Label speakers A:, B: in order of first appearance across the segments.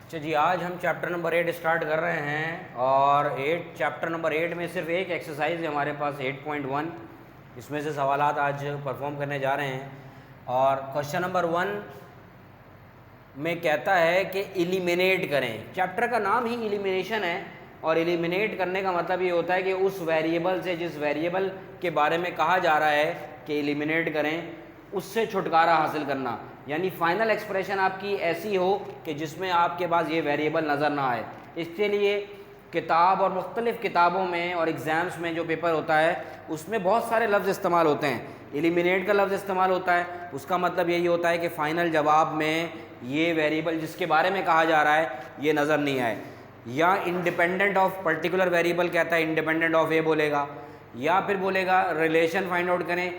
A: अच्छा जी, आज हम चैप्टर नंबर 8 स्टार्ट कर रहे हैं और चैप्टर नंबर 8 में सिर्फ एक एक्सरसाइज है हमारे पास 8.1। इसमें से सवालात आज परफॉर्म करने जा रहे हैं और क्वेश्चन नंबर 1 में कहता है कि एलिमिनेट करें। चैप्टर का नाम ही एलिमिनेशन है और एलिमिनेट करने का मतलब ये होता है कि उस वेरिएबल से, जिस वेरिएबल के बारे में कहा जा रहा है कि एलिमिनेट करें, उससे छुटकारा हासिल करना। यानी फाइनल एक्सप्रेशन आपकी ऐसी हो कि जिसमें आपके पास ये वेरिएबल नज़र ना आए। इसके लिए किताब और मुख्तलिफ़ किताबों में और एग्ज़ाम्स में जो पेपर होता है उसमें बहुत सारे लफ्ज़ इस्तेमाल होते हैं। एलिमिनेट का लफ्ज़ इस्तेमाल होता है, उसका मतलब यही होता है कि फ़ाइनल जवाब में ये वेरिएबल जिसके बारे में कहा जा रहा है ये नज़र नहीं आए। या इंडिपेंडेंट ऑफ पर्टिकुलर वेरिएबल कहता है, इंडिपेंडेंट ऑफ ए बोलेगा, या फिर बोलेगा रिलेशन फाइंड आउट करें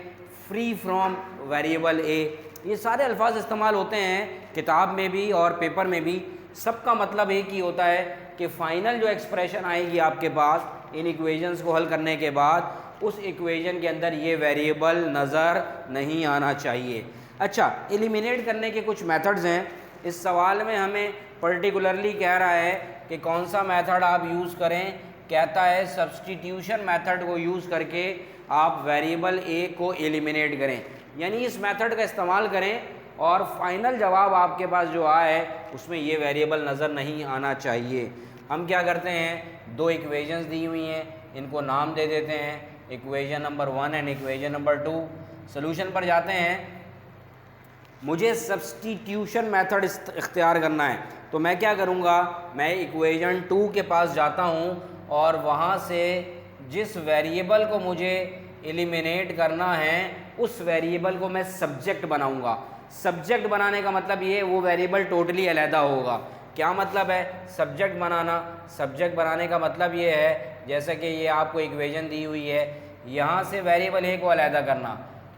A: फ्री फ्रॉम वेरिएबल ए। ये सारे अल्फाज इस्तेमाल होते हैं किताब में भी और पेपर में भी। सबका मतलब एक ही होता है कि फ़ाइनल जो एक्सप्रेशन आएगी आपके पास इन इक्वेशंस को हल करने के बाद, उस इक्वेशन के अंदर ये वेरिएबल नज़र नहीं आना चाहिए। अच्छा, एलिमिनेट करने के कुछ मेथड्स हैं। इस सवाल में हमें पर्टिकुलरली कह रहा है कि कौन सा मेथड आप यूज़ करें। कहता है सब्स्टिट्यूशन मेथड को यूज़ करके आप वेरिएबल ए को एलिमिनेट करें, यानी इस मेथड का इस्तेमाल करें और फाइनल जवाब आपके पास जो आए उसमें ये वेरिएबल नज़र नहीं आना चाहिए। हम क्या करते हैं, दो इक्वेशंस दी हुई हैं, इनको नाम दे देते हैं, equation number 1 and equation number 2। Solution पर जाते हैं। मुझे सब्स्टिट्यूशन मेथड इख्तियार करना है, तो मैं क्या करूँगा, मैं इक्वेशन 2 के पास जाता हूँ और वहाँ से जिस वेरिएबल को मुझे एलिमिनेट करना है उस वेरिएबल को मैं सब्जेक्ट बनाऊंगा। सब्जेक्ट बनाने का मतलब ये, वो वेरिएबल टोटली अलहदा होगा। क्या मतलब है सब्जेक्ट बनाना? सब्जेक्ट बनाने का मतलब ये है, जैसे कि ये आपको इक्वेशन दी हुई है, यहाँ से वेरिएबल ए को अलहदा करना।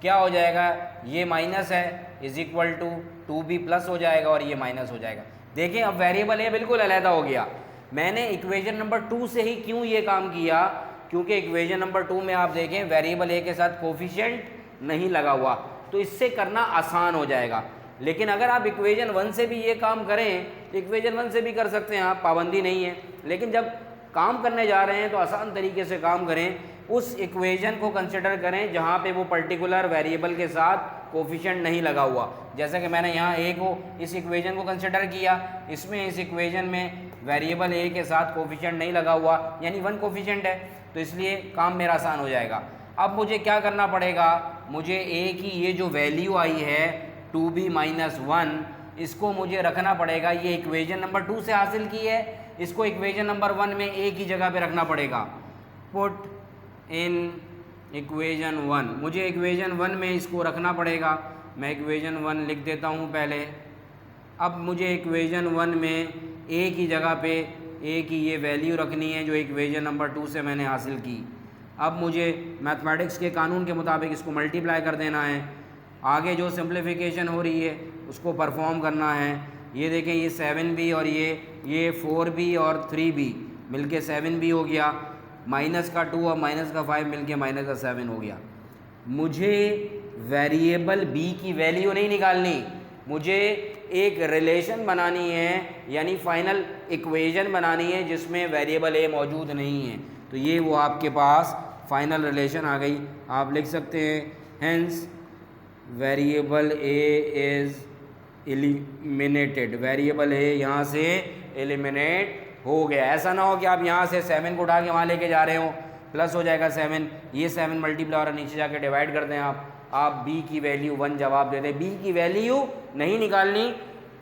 A: क्या हो जाएगा, ये माइनस है is equal to 2b plus हो जाएगा और ये माइनस हो जाएगा। देखें अब वेरिएबल ए बिल्कुल अलहदा हो गया। मैंने इक्वेशन नंबर 2 से ही क्यों ये काम किया, क्योंकि इक्वेशन नंबर 2 में आप देखें वेरिएबल ए के साथ कोफिशिएंट नहीं लगा हुआ, तो इससे करना आसान हो जाएगा। लेकिन अगर आप इक्वेशन 1 से भी ये काम करें, इक्वेशन 1 से भी कर सकते हैं आप, पाबंदी नहीं है। लेकिन जब काम करने जा रहे हैं तो आसान तरीके से काम करें। उस इक्वेशन को कंसिडर करें जहाँ पे वो पर्टिकुलर वेरिएबल के साथ कोफिशिएंट नहीं लगा हुआ। जैसे कि मैंने यहाँ ए को, इस इक्वेशन को कंसिडर किया, इसमें इस इक्वेशन में वेरिएबल ए के साथ कोफिशिएंट नहीं लगा हुआ, यानी 1 कोफिशिएंट है, तो इसलिए काम मेरा आसान हो जाएगा। अब मुझे क्या करना पड़ेगा, मुझे ए की ये जो वैल्यू आई है 2b माइनस 1, इसको मुझे रखना पड़ेगा। ये इक्वेशन नंबर 2 से हासिल की है, इसको इक्वेशन नंबर 1 में ए की जगह पे रखना पड़ेगा। पुट इन इक्वेशन 1, मुझे इक्वेशन 1 में इसको रखना पड़ेगा। मैं इक्वेशन 1 लिख देता हूँ पहले। अब मुझे इक्वेशन 1 में ए की जगह पे ए की ये वैल्यू रखनी है जो इक्वेशन नंबर 2 से मैंने हासिल की। अब मुझे मैथमेटिक्स के कानून के मुताबिक इसको मल्टीप्लाई कर देना है। आगे जो सिंप्लीफिकेशन हो रही है उसको परफॉर्म करना है। ये देखें, ये 7b और ये 4b और 3b मिलके 7b हो गया, माइनस का 2 और माइनस का 5 मिलके माइनस का 7 हो गया। मुझे वेरिएबल b की वैल्यू नहीं निकालनी, मुझे एक रिलेशन बनानी है, यानी फाइनल इक्वेशन बनानी है जिसमें वेरिएबल ए मौजूद नहीं है। तो ये वो आपके पास फाइनल रिलेशन आ गई। आप लिख सकते हैं hence variable A is eliminated. Variable A यहाँ से एलिमिनेट हो गया। ऐसा ना हो कि आप यहाँ से 7 को उठा के वहाँ लेके जा रहे हो, प्लस हो जाएगा 7, ये 7 मल्टीप्लाई और नीचे जाके डिवाइड कर दें आप b की वैल्यू 1 जवाब दे दें। b की वैल्यू नहीं निकालनी,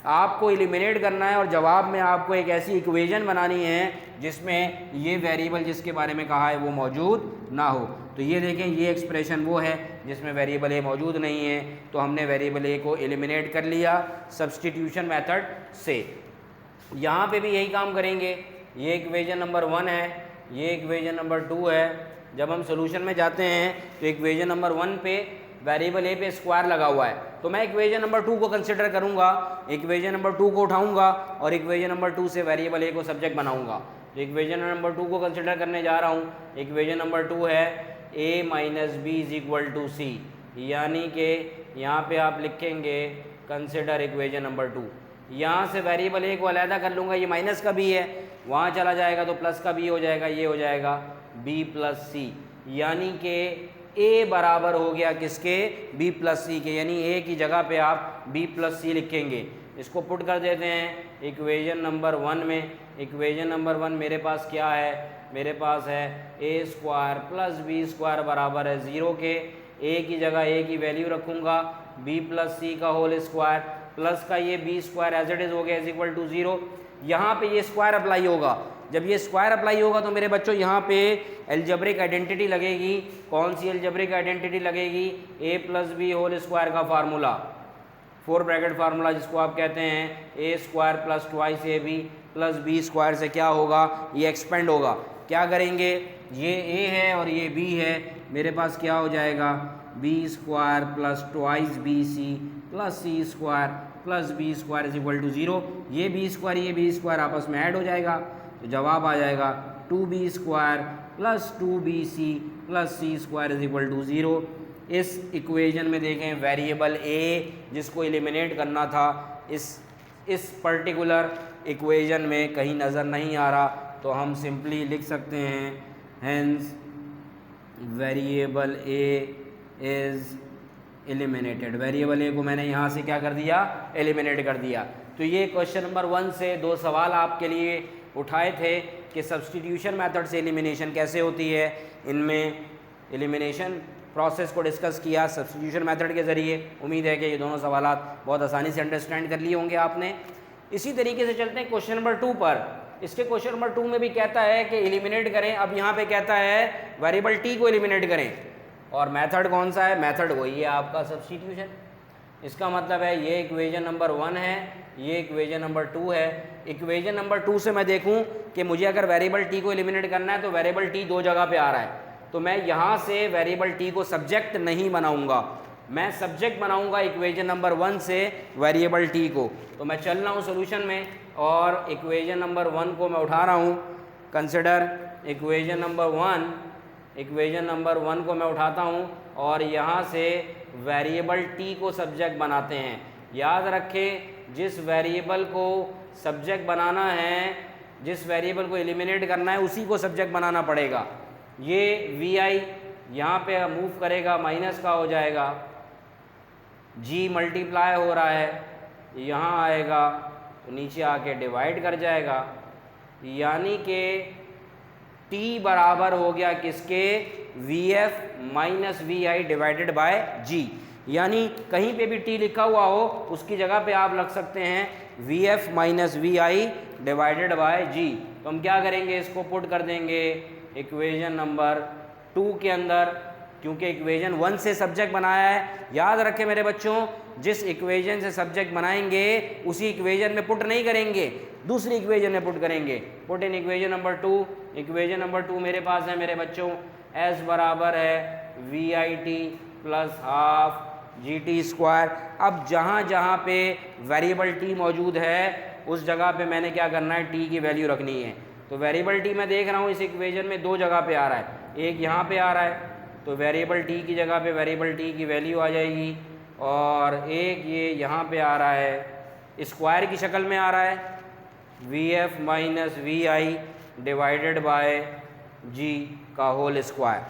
A: आपको एलिमिनेट करना है और जवाब में आपको एक ऐसी इक्वेशन बनानी है जिसमें ये वेरिएबल जिसके बारे में कहा है वो मौजूद ना हो। तो ये देखें, ये एक्सप्रेशन वो है जिसमें वेरिएबल ए मौजूद नहीं है, तो हमने वेरिएबल ए को एलिमिनेट कर लिया सब्स्टिट्यूशन मेथड से। यहाँ पे भी यही काम करेंगे। ये इक्वेशन नंबर 1 है, ये इक्वेशन नंबर 2 है। जब हम सोल्यूशन में जाते हैं तो इक्वेशन नंबर 1 पे वेरिएबल ए पे स्क्वायर लगा हुआ है, तो मैं इक्वेशन नंबर 2 को कंसिडर करूंगा, इक्वेशन नंबर 2 को उठाऊंगा और इक्वेशन नंबर 2 से वेरिएबल ए को सब्जेक्ट बनाऊंगा। तो इक्वेशन नंबर 2 को कंसिडर करने जा रहा हूँ। इक्वेशन नंबर 2 है a minus B is equal to C, यानी कि यहाँ पे आप लिखेंगे कंसिडर इक्वेशन नंबर 2। यहाँ से वेरिएबल ए को अलहदा कर लूँगा, ये माइनस का बी है, वहाँ चला जाएगा तो प्लस का बी हो जाएगा, ये हो जाएगा बी प्लस सी, यानी कि ए बराबर हो गया किसके, बी प्लस सी के, यानी ए की जगह पे आप बी प्लस सी लिखेंगे। इसको पुट कर देते हैं इक्वेशन नंबर 1 में। इक्वेशन नंबर 1 मेरे पास क्या है, मेरे पास है ए स्क्वायर प्लस बी स्क्वायर बराबर है 0 के, ए की जगह ए की वैल्यू रखूँगा बी प्लस सी का होल स्क्वायर, प्लस का ये b square as it is हो गया इज इक्वल टू 0। यहाँ पे ये स्क्वायर अप्लाई होगा, जब ये स्क्वायर अप्लाई होगा तो मेरे बच्चों यहाँ पे एल्जेब्रिक आइडेंटिटी लगेगी। कौन सी एल्जेब्रिक आइडेंटिटी लगेगी, A plus B whole square का फार्मूला, 4 ब्रैकेट फार्मूला जिसको आप कहते हैं A square plus twice A B plus B square से क्या होगा, ये एक्सपेंड होगा। क्या करेंगे, ये ए है और ये बी है, मेरे पास क्या हो जाएगा b square plus twice b c plus c square plus B square is equal to 0। ये बी स्क्वायर आपस में ऐड हो जाएगा तो जवाब आ जाएगा 2b स्क्वायर प्लस 2bc प्लस c square is equal to 0। इस इक्वेशन में देखें वेरिएबल ए जिसको एलिमिनेट करना था इस पर्टिकुलर इक्वेशन में कहीं नज़र नहीं आ रहा, तो हम सिंपली लिख सकते हैं hence variable A is eliminated. Variable A को मैंने यहाँ से क्या कर दिया, एलिमिनेट कर दिया। तो ये क्वेश्चन नंबर 1 से 2 सवाल आपके लिए उठाए थे कि सब्स्टिट्यूशन मेथड से एलिमिनेशन कैसे होती है। इनमें एलिमिनेशन प्रोसेस को डिस्कस किया सब्स्टिट्यूशन मेथड के ज़रिए। उम्मीद है कि ये दोनों सवालात बहुत आसानी से अंडरस्टैंड कर लिए होंगे आपने। इसी तरीके से चलते हैं क्वेश्चन नंबर 2 पर। इसके क्वेश्चन नंबर 2 में भी कहता है कि एलिमिनेट करें। अब यहाँ पे कहता है वेरिएबल टी को एलिमिनेट करें, और मेथड कौन सा है, मेथड वही है आपका सब्स्टिट्यूशन। इसका मतलब है ये इक्वेशन नंबर 1 है, ये इक्वेशन नंबर 2 है। इक्वेशन नंबर 2 से मैं देखूं कि मुझे अगर वेरिएबल टी को एलिमिनेट करना है तो वेरिएबल टी 2 जगह पे आ रहा है, तो मैं यहाँ से वेरिएबल टी को सब्जेक्ट नहीं बनाऊंगा, मैं सब्जेक्ट बनाऊंगा इक्वेशन नंबर 1 से वेरिएबल टी को। तो मैं चल रहा हूँ सोल्यूशन में और इक्वेशन नंबर 1 को मैं उठा रहा हूँ। Consider equation number 1, equation number 1 को मैं उठाता हूँ और यहाँ से वेरिएबल टी को सब्जेक्ट बनाते हैं। याद रखें जिस वेरिएबल को सब्जेक्ट बनाना है, जिस वेरिएबल को एलिमिनेट करना है उसी को सब्जेक्ट बनाना पड़ेगा। ये वी आई यहाँ पे मूव करेगा, माइनस का हो जाएगा, जी मल्टीप्लाई हो रहा है यहाँ आएगा तो नीचे आके डिवाइड कर जाएगा, यानी कि t बराबर हो गया किसके, V F minus we I divided by G. यानी कहीं पे भी t लिखा हुआ हो उसकी जगह पे आप लग सकते हैं V F minus we I divided by G. तो हम क्या करेंगे, इसको पुट कर देंगे इक्वेशन नंबर 2 के अंदर, क्योंकि इक्वेशन 1 से सब्जेक्ट बनाया है। याद रखें मेरे बच्चों, जिस इक्वेशन से सब्जेक्ट बनाएंगे उसी इक्वेशन में पुट नहीं करेंगे, दूसरी इक्वेशन में पुट करेंगे। Put in equation number 2। Equation number 2 मेरे पास है मेरे बच्चों, s बराबर है we i t plus half g t square. अब जहाँ जहाँ पे वेरिएबल t मौजूद है उस जगह पे मैंने क्या करना है, t की वैल्यू रखनी है। तो वेरिएबल t मैं देख रहा हूँ इस इक्वेशन में 2 जगह पे आ रहा है, एक यहाँ पे आ रहा है तो वेरिएबल t की जगह पे वेरिएबल t की वैल्यू आ जाएगी, और एक ये यहाँ पे आ रहा है स्क्वायर की शक्ल में आ रहा है V F minus we I divided by G का होल स्क्वायर।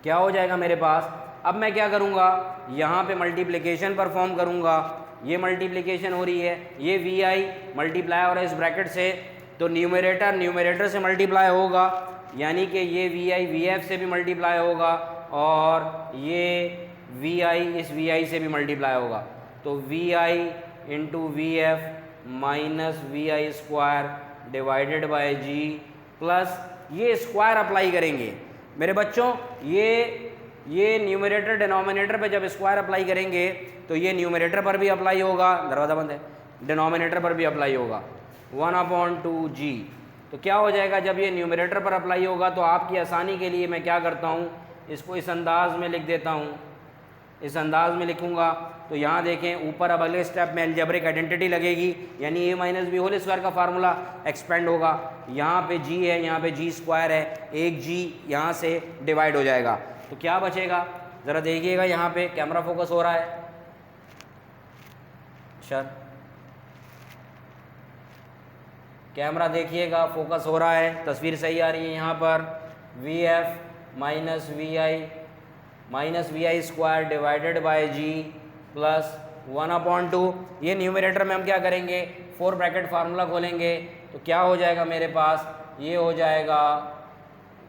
A: क्या हो जाएगा मेरे पास, अब मैं क्या करूँगा, यहाँ पे मल्टीप्लिकेशन परफॉर्म करूँगा। ये मल्टीप्लिकेशन हो रही है, ये वी आई मल्टीप्लाई हो रहा है इस ब्रैकेट से, तो न्यूमरेटर से मल्टीप्लाई होगा, यानी कि ये वी आई वी एफ से भी मल्टीप्लाई होगा और ये वी आई इस वी आई से भी मल्टीप्लाई होगा। तो v i into v F minus we I square divided by g plus ये स्क्वायर अप्लाई करेंगे मेरे बच्चों। ये न्यूमरेटर डिनोमिनेटर पे जब स्क्वायर अप्लाई करेंगे तो ये न्यूमरेटर पर भी अप्लाई होगा, दरवाज़ा बंद है, डिनोमिनेटर पर भी अप्लाई होगा 1/2g। तो क्या हो जाएगा, जब ये न्यूमरेटर पर अप्लाई होगा तो आपकी आसानी के लिए मैं क्या करता हूँ, इसको इस अंदाज में लिख देता हूँ। इस अंदाज में लिखूँगा तो यहाँ देखें ऊपर अब अगले स्टेप में अलजेब्रिक आइडेंटिटी लगेगी, यानी ए माइनस बी होल स्क्वायर का फार्मूला एक्सपेंड होगा। यहाँ पे जी है, यहाँ पे जी स्क्वायर है, एक जी यहाँ से डिवाइड हो जाएगा। तो क्या बचेगा, ज़रा देखिएगा, यहाँ पे कैमरा फोकस हो रहा है सर, कैमरा देखिएगा, फोकस हो रहा है, तस्वीर सही आ रही है यहाँ पर। V F minus we I square divided by ji plus 1/2। ये न्यूमरेटर में हम क्या करेंगे, 4 ब्रैकेट फार्मूला खोलेंगे तो क्या हो जाएगा मेरे पास, ये हो जाएगा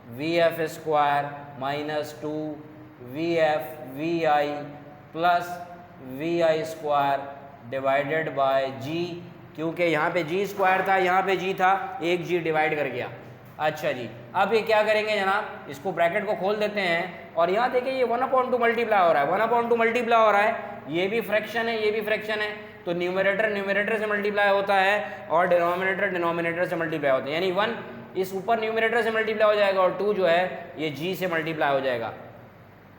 A: V F square minus 2 V F V I plus V I square divided by G, क्योंकि यहाँ पे जी स्क्वायर था, यहाँ पे जी था, एक जी डिवाइड कर गया। अच्छा जी, अब ये क्या करेंगे जनाब, इसको ब्रैकेट को खोल देते हैं और यहाँ देखिए ये 1/2 मल्टीप्लाई हो रहा है, 1/2 मल्टीप्लाई हो रहा है, ये भी फ्रैक्शन है, ये भी फ्रैक्शन है, तो न्यूमरेटर से मल्टीप्लाई होता है और डिनोमिनेटर से मल्टीप्लाई होता है, यानी 1 इस ऊपर न्यूमरेटर से मल्टीप्लाई हो जाएगा और 2 जो है ये जी से मल्टीप्लाई हो जाएगा।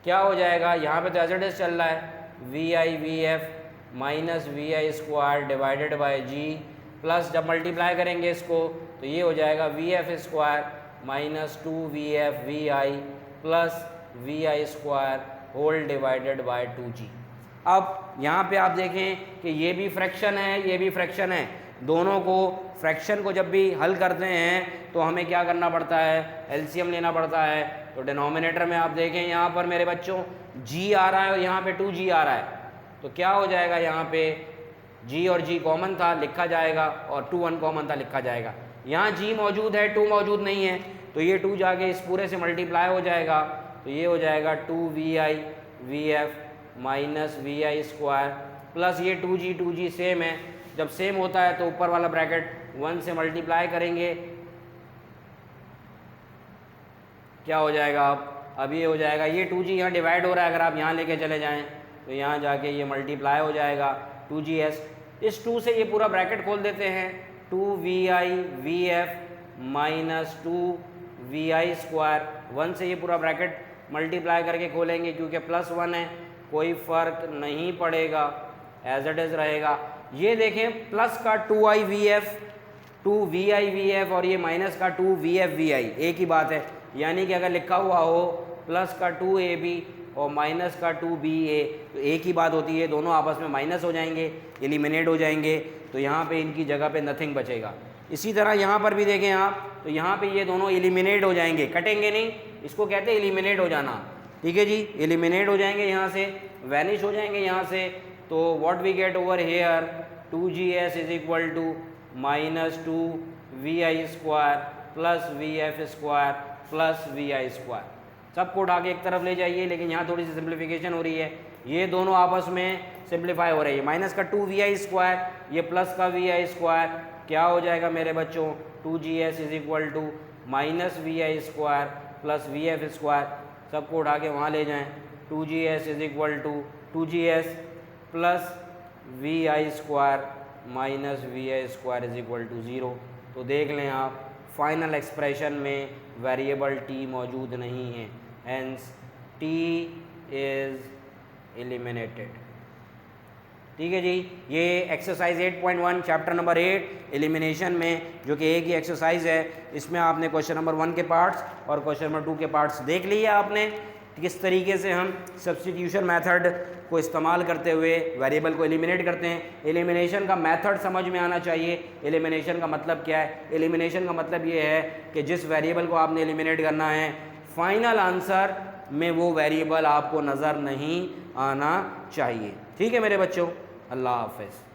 A: क्या हो जाएगा, यहाँ पे तो एज इट इज चल रहा है, we I V F minus we I square divided by ji plus जब मल्टीप्लाई करेंगे इसको तो ये हो जाएगा V F square minus 2 V F V I plus V I square whole divided by 2g। अब यहाँ पे आप देखें कि ये भी फ्रैक्शन है, ये भी फ्रैक्शन है, दोनों को फ्रैक्शन को जब भी हल करते हैं तो हमें क्या करना पड़ता है, एलसीएम लेना पड़ता है। तो डिनोमिनेटर में आप देखें यहाँ पर मेरे बच्चों g आ रहा है और यहाँ पे 2g आ रहा है, तो क्या हो जाएगा, यहाँ पे g और g कॉमन था लिखा जाएगा और 2 अनकॉमन था लिखा जाएगा। यहाँ g मौजूद है, 2 मौजूद नहीं है, तो ये 2 जाके इस पूरे से मल्टीप्लाई हो जाएगा, तो ये हो जाएगा 2 V I V F minus we I square plus ये 2g सेम है, जब सेम होता है तो ऊपर वाला ब्रैकेट 1 से मल्टीप्लाई करेंगे, क्या हो जाएगा, अब ये हो जाएगा, ये 2g यहाँ डिवाइड हो रहा है, अगर आप यहाँ लेके चले जाएं तो यहाँ जाके ये मल्टीप्लाई हो जाएगा 2gs। इस 2 से ये पूरा ब्रैकेट खोल देते हैं, 2 V I V F minus 2 V I square, 1 से ये पूरा ब्रैकेट मल्टीप्लाई करके खोलेंगे क्योंकि प्लस 1 है, कोई फ़र्क नहीं पड़ेगा, एज इट इज़ रहेगा। ये देखें प्लस का 2i V F 2 V I V F और ये माइनस का 2 वी एफ वी आई एक ही बात है, यानी कि अगर लिखा हुआ हो प्लस का 2ab और माइनस का 2ba तो एक ही बात होती है, दोनों आपस में माइनस हो जाएंगे, एलिमिनेट हो जाएंगे, तो यहाँ पे इनकी जगह पे नथिंग बचेगा। इसी तरह यहाँ पर भी देखें आप, तो यहाँ पे ये दोनों एलिमिनेट हो जाएंगे, कटेंगे नहीं, इसको कहते हैं एलिमिनेट हो जाना, ठीक है जी, एलिमिनेट हो जाएंगे यहाँ से, वैनिश हो जाएंगे यहाँ से। तो what we get over here 2gs is equal to minus 2 V I square plus V F square plus V I square, सबको उठा के एक तरफ ले जाइए, लेकिन यहाँ थोड़ी सी सिंप्लीफिकेशन हो रही है, ये दोनों आपस में सिंप्लीफाई हो रही है, माइनस का 2 वी आई स्क्वायर ये प्लस का वी आई स्क्वायर, क्या हो जाएगा मेरे बच्चों 2gs is equal to minus we I square plus V F square, सबको उठा के वहाँ ले जाएँ, 2gs is equal to 2gs plus V I square minus we I square is equal to 0। तो देख लें आप फाइनल एक्सप्रेशन में वेरिएबल t मौजूद नहीं है, हेंस t इज़ एलिमिनेटेड। ठीक है जी, ये एक्सरसाइज 8.1 चैप्टर नंबर 8 एलिमिनेशन में, जो कि एक ही एक्सरसाइज है, इसमें आपने क्वेश्चन नंबर 1 के पार्ट्स और क्वेश्चन नंबर 2 के पार्ट्स देख लिए आपने, किस तरीके से हम सब्स्टिट्यूशन मेथड को इस्तेमाल करते हुए वेरिएबल को एलिमिनेट करते हैं। एलिमिनेशन का मेथड समझ में आना चाहिए, एलिमिनेशन का मतलब क्या है। एलिमिनेशन का मतलब ये है कि जिस वेरिएबल को आपने एलिमिनेट करना है, फाइनल आंसर में वो वेरिएबल आपको नज़र नहीं आना चाहिए। ठीक है मेरे बच्चों, अल्लाह हाफ़िज़।